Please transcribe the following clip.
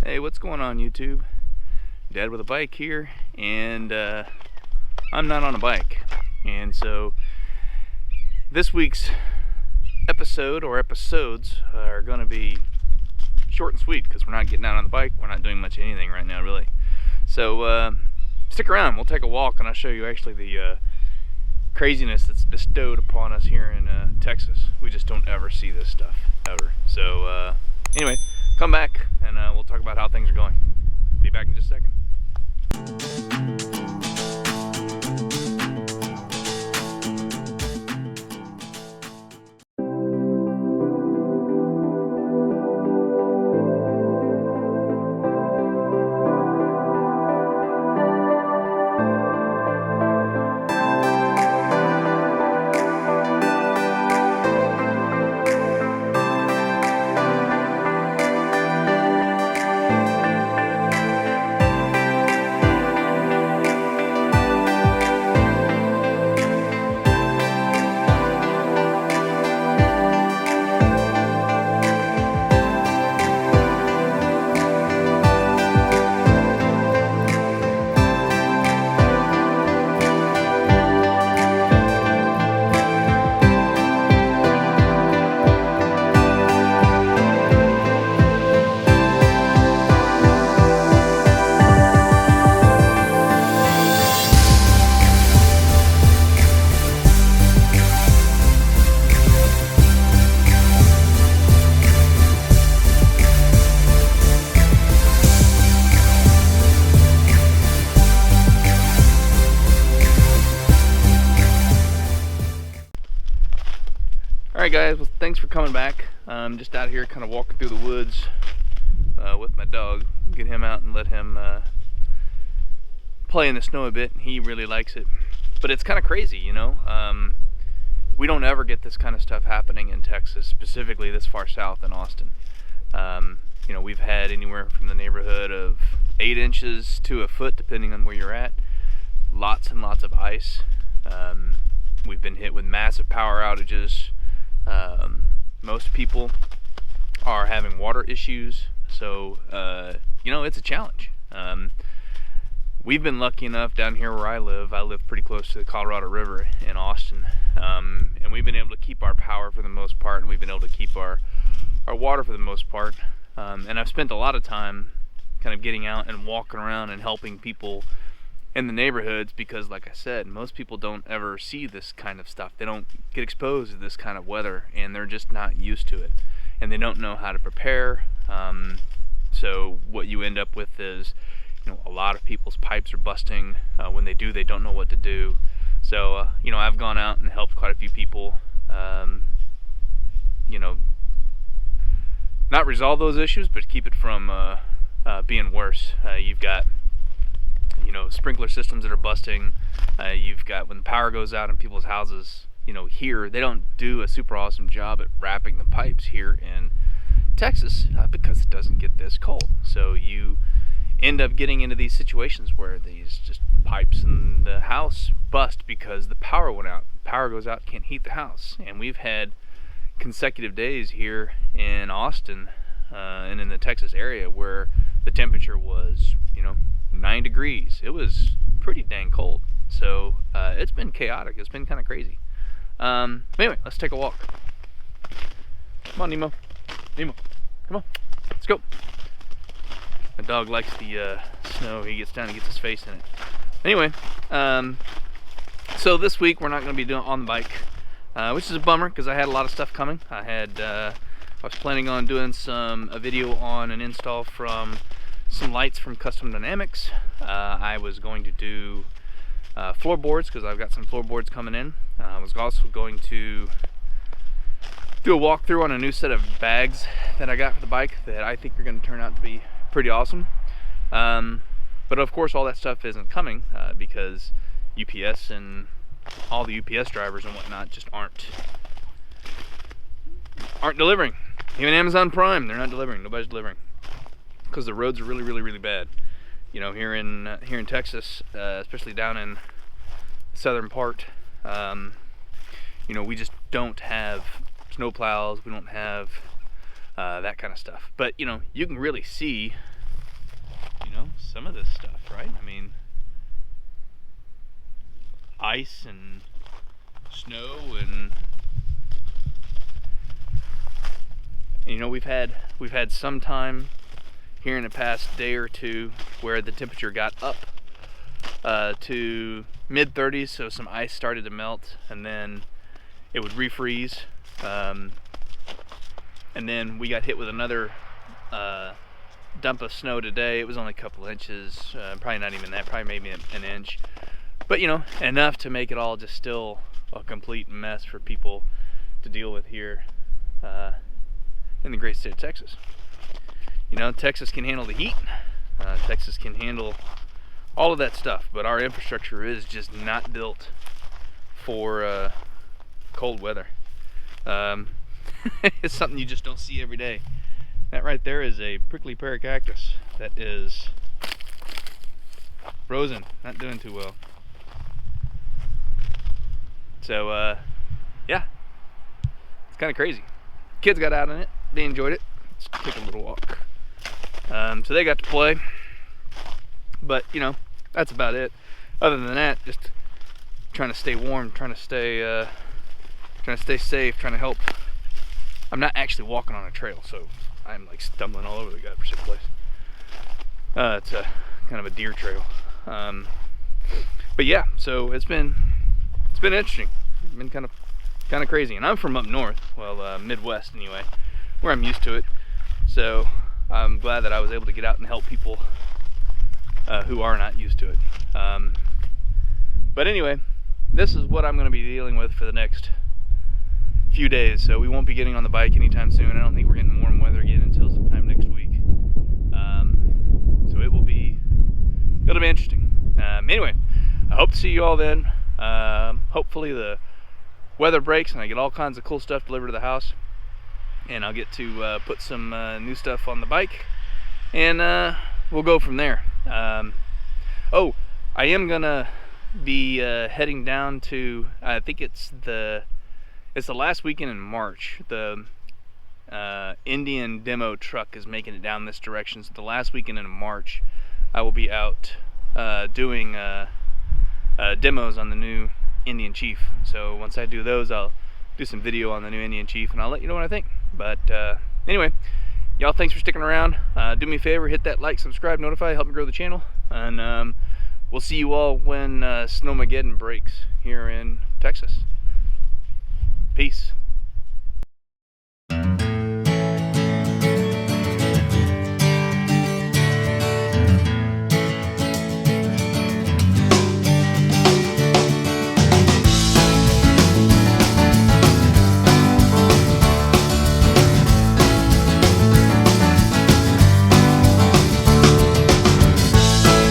Hey, what's going on, YouTube? Dad with a bike here, and I'm not on a bike. And so this week's episode or episodes are going to be short and sweet because we're not getting out on the bike. We're not doing much of anything right now, really. So stick around. We'll take a walk, and I'll show you actually the craziness that's bestowed upon us here in Texas. We just don't ever see this stuff, ever. So anyway, come back and we'll talk about how things are going. Be back in just a second. Alright guys, well, thanks for coming back. I'm just out here kind of walking through the woods with my dog. Get him out and let him play in the snow a bit. He really likes it. But it's kind of crazy, you know. We don't ever get this kind of stuff happening in Texas, specifically this far south in Austin. You know, we've had anywhere from the neighborhood of 8 inches to a foot, depending on where you're at. Lots and lots of ice. We've been hit with massive power outages. Most people are having water issues, so you know, it's a challenge. We've been lucky enough down here where I live pretty close to the Colorado River in Austin, and we've been able to keep our power for the most part, and we've been able to keep our water for the most part. And I've spent a lot of time kind of getting out and walking around and helping people in the neighborhoods because, like I said, most people don't ever see this kind of stuff. They don't get exposed to this kind of weather, and they're just not used to it, and they don't know how to prepare. So what you end up with is, you know, a lot of people's pipes are busting. When they do, they don't know what to do. So you know, I've gone out and helped quite a few people, you know, not resolve those issues, but keep it from being worse. You've got, you know, sprinkler systems that are busting. You've got when the power goes out in people's houses. You know, here they don't do a super awesome job at wrapping the pipes here in Texas because it doesn't get this cold. So you end up getting into these situations where these just pipes in the house bust because the power went out. Power goes out, can't heat the house. And we've had consecutive days here in Austin and in the Texas area where the temperature was, you know, 9 degrees. It was pretty dang cold. So it's been chaotic. It's been kind of crazy. But anyway, let's take a walk. Come on, Nemo. Nemo, come on. Let's go. My dog likes the snow. He gets down and gets his face in it. Anyway, so this week we're not going to be doing on the bike, which is a bummer because I had a lot of stuff coming. I was planning on doing a video on an install from some lights from Custom Dynamics. I was going to do floorboards because I've got some floorboards coming in. I was also going to do a walkthrough on a new set of bags that I got for the bike that I think are going to turn out to be pretty awesome. But of course all that stuff isn't coming because UPS and all the UPS drivers and whatnot just aren't delivering. Even Amazon Prime, they're not delivering. Nobody's delivering because the roads are really bad. You know, here in Texas, especially down in the southern part, you know, we just don't have snow plows. We don't have that kind of stuff. But you know, you can really see some of this stuff, right? I mean, ice and snow and you know, we've had some time here in the past day or two where the temperature got up to mid 30s, so some ice started to melt and then it would refreeze, and then we got hit with another dump of snow today. It was only a couple inches, probably not even that, probably maybe an inch, but you know, enough to make it all just still a complete mess for people to deal with here in the great state of Texas. You know, Texas can handle the heat, Texas can handle all of that stuff, but our infrastructure is just not built for cold weather. It's something you just don't see every day. That right there is a prickly pear cactus that is frozen, not doing too well. So yeah, it's kind of crazy. Kids got out on it, they enjoyed it. Let's take a little walk. So they got to play, but you know, that's about it. Other than that, just trying to stay warm, trying to stay safe, trying to help. I'm not actually walking on a trail, so I'm like stumbling all over the godforsaken place. It's a kind of a deer trail. But yeah, so it's been interesting. It's been kind of crazy. And I'm from up north, well, Midwest anyway, where I'm used to it. So I'm glad that I was able to get out and help people who are not used to it. But anyway, this is what I'm going to be dealing with for the next few days. So we won't be getting on the bike anytime soon. I don't think we're getting warm weather again until sometime next week. So it'll be interesting. Anyway, I hope to see you all then. Hopefully the weather breaks and I get all kinds of cool stuff delivered to the house, and I'll get to put some new stuff on the bike, and we'll go from there. Oh, I am gonna be heading down to, I think it's the last weekend in March. The Indian demo truck is making it down this direction, so the last weekend in March I will be out doing demos on the new Indian Chief. So once I do those, I'll do some video on the new Indian Chief and I'll let you know what I think. But anyway, y'all, thanks for sticking around. Do me a favor, hit that like, subscribe, notify, help me grow the channel, and we'll see you all when Snowmageddon breaks here in Texas. Peace.